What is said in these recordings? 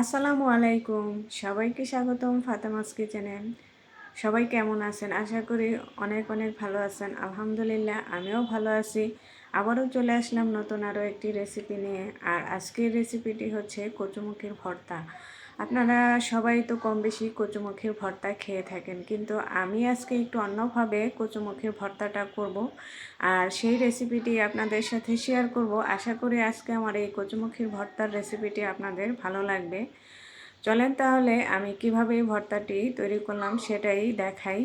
আসসালামু আলাইকুম। সবাইকে স্বাগতম ফাতেমাস কিচেনে। সবাই কেমন আছেন? আশা করি অনেক অনেক ভালো আছেন। আলহামদুলিল্লাহ আমিও ভালো আছি। আবারও চলে আসলাম নতুন আরও একটি রেসিপি নিয়ে। আর আজকের রেসিপিটি হচ্ছে কচুমুখির ভর্তা। আপনারা সবাই তো কম বেশি কচুমুখির ভর্তা খেয়ে থাকেন, কিন্তু আমি আজকে একটু অন্যভাবে কচুমুখির ভর্তাটা করব। আর সেই রেসিপিটি আপনাদের সাথে শেয়ার করব। আশা করি আজকে আমার এই কচুমুখির ভর্তার রেসিপিটি আপনাদের ভালো লাগবে। চলেন তাহলে আমি কিভাবে এই ভর্তাটি তৈরি করলাম সেটাই দেখাই।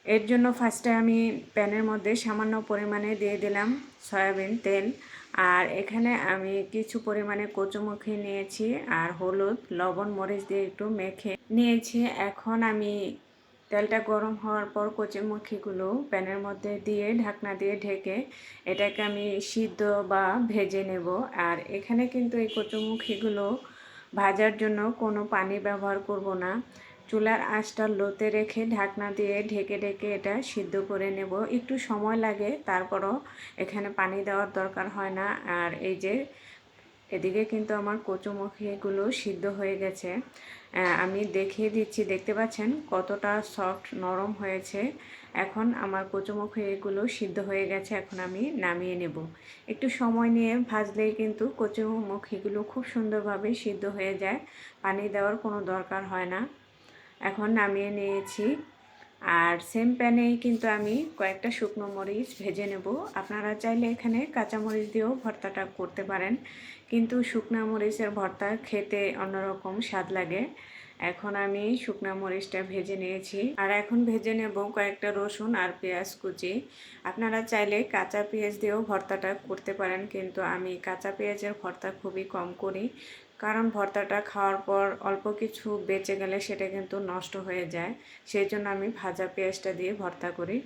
এর জন্য ফার্স্টে আমি প্যানের মধ্যে সামান্য পরিমাণে দিয়ে দিলাম সয়াবিন তেল। আর এখানে আমি কিছু পরিমাণে কচুমুখি নিয়েছি আর হলুদ লবণ মরিচ দিয়ে একটু মেখে নিয়েছি। এখন আমি তেলটা গরম হওয়ার পর কচুমুখিগুলো প্যানের মধ্যে দিয়ে ঢাকনা দিয়ে ঢেকে এটাকে আমি সিদ্ধ বা ভেজে নেব। আর এখানে কিন্তু এই কচুমুখিগুলো ভাজার জন্য কোনো পানি ব্যবহার করব না। চুলার আঁচটা লোতে রেখে ঢাকনা দিয়ে ঢেকে ঢেকে এটা সিদ্ধ করে নেব। একটু সময় লাগে, তারপরও এখানে পানি দেওয়ার দরকার হয় না। আর এই যে এদিকে কিন্তু আমার কচুমুখিগুলো সিদ্ধ হয়ে গেছে। আমি দেখিয়ে দিচ্ছি, দেখতে পাচ্ছেন কতটা সফট নরম হয়েছে। এখন আমার কচুমুখিগুলো সিদ্ধ হয়ে গেছে, এখন আমি নামিয়ে নেব। একটু সময় নিয়ে ভাজলেই কিন্তু কচুমুখিগুলো খুব সুন্দরভাবে সিদ্ধ হয়ে যায়, পানি দেওয়ার কোনো দরকার হয় না। এখন নামিয়ে নিয়েছি। আর সেম প্যানেই কিন্তু আমি কয়েকটা শুকনো মরিচ ভেজে নেব। আপনারা চাইলে এখানে কাঁচা মরিচ দিয়েও ভর্তাটা করতে পারেন, কিন্তু শুকনো মরিচের ভর্তা খেতে অন্যরকম স্বাদ লাগে। এখন আমি শুকনো মরিচটা ভেজে নিয়েছি। আর এখন ভেজে নেব কয়েকটা রসুন আর পেঁয়াজ কুচি। আপনারা চাইলে কাঁচা পেঁয়াজ দিয়েও ভর্তাটা করতে পারেন, কিন্তু আমি কাঁচা পেঁয়াজের ভর্তা খুবই কম করি, কারণ ভর্তাটা খাওয়ার পর অল্প কিছু বেঁচে গেলে সেটা কিন্তু নষ্ট হয়ে যায়। সেই জন্য আমি ভাজা পেঁয়াজটা দিয়ে ভর্তা করি।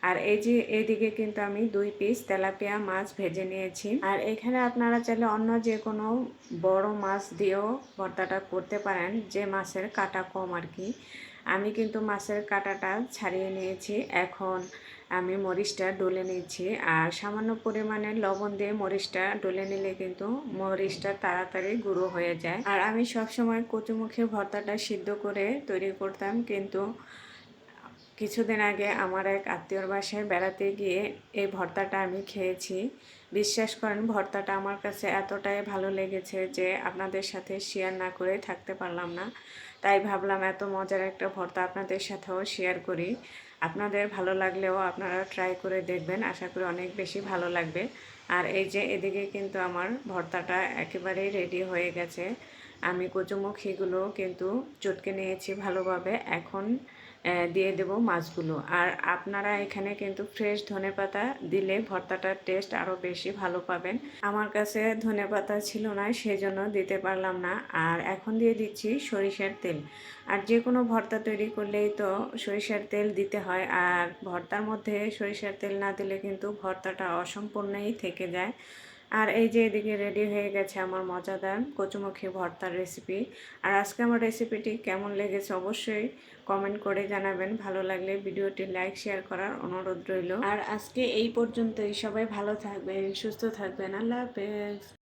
আর এই যে এইদিকে কিন্তু আমি 2 পিস তেলাপিয়া মাছ ভেজে নিয়েছি। আর এখানে আপনারা চাইলে অন্য যে কোনো বড় মাছ দিয়েও ভর্তাটা করতে পারেন, যে মাছের কাঁটা কম আর কি। আমি কিন্তু মাছের কাঁটাটা ছাড়িয়ে নিয়েছি। এখন আমি মরিচটা ডলে নিচ্ছি। আর সামান্য পরিমাণে লবণ দিয়ে মরিচটা ডলে নিলে কিন্তু মরিচটা তাড়াতাড়ি গুঁড়ো হয়ে যায়। আর আমি সবসময় কচুমুখী ভর্তাটা সিদ্ধ করে তৈরি করতাম, কিন্তু কিছুদিন আগে আমার এক আত্মীয়র বাসায় বেড়াতে গিয়ে এই ভর্তাটা আমি খেয়েছি। বিশ্বাস করেন, ভর্তাটা আমার কাছে এতটাই ভালো লেগেছে যে আপনাদের সাথে শেয়ার না করে থাকতে পারলাম না। তাই ভাবলাম এত মজার একটা ভর্তা আপনাদের সাথেও শেয়ার করি। আপনাদের ভালো লাগলেও আপনারা ট্রাই করে দেখবেন, আশা করি অনেক বেশি ভালো লাগবে। আর এই যে এদিকে কিন্তু আমার ভর্তাটা একেবারেই রেডি হয়ে গেছে। আমি কচুমুখিগুলো কিন্তু চটকে নিয়েছি ভালোভাবে। এখন দিয়ে দেব মাছগুলো। আর আপনারা এখানে কিন্তু ফ্রেশ ধনেপাতা দিলে ভর্তাটার টেস্ট আরও বেশি ভালো পাবেন। আমার কাছে ধনেপাতা ছিল না, সেজন্য দিতে পারলাম না। আর এখন দিয়ে দিচ্ছি সরিষার তেল। আর যে কোনো ভর্তা তৈরি করলেই তো সরিষার তেল দিতে হয়, আর ভর্তার মধ্যে সরিষার তেল না দিলে কিন্তু ভর্তাটা অসম্পূর্ণই থেকে যায়। আর এই যে এদিকে রেডি হয়ে গেছে আমার মজাদার কচুমুখী ভর্তার রেসিপি। আর আজকে আমার রেসিপিটি কেমন লেগেছে অবশ্যই কমেন্ট করে জানাবেন। ভালো লাগলে ভিডিওটি লাইক শেয়ার করার অনুরোধ রইল। আর আজকে এই পর্যন্তই। সবাই ভালো থাকবেন, সুস্থ থাকবেন। আল্লাহ হাফেজ।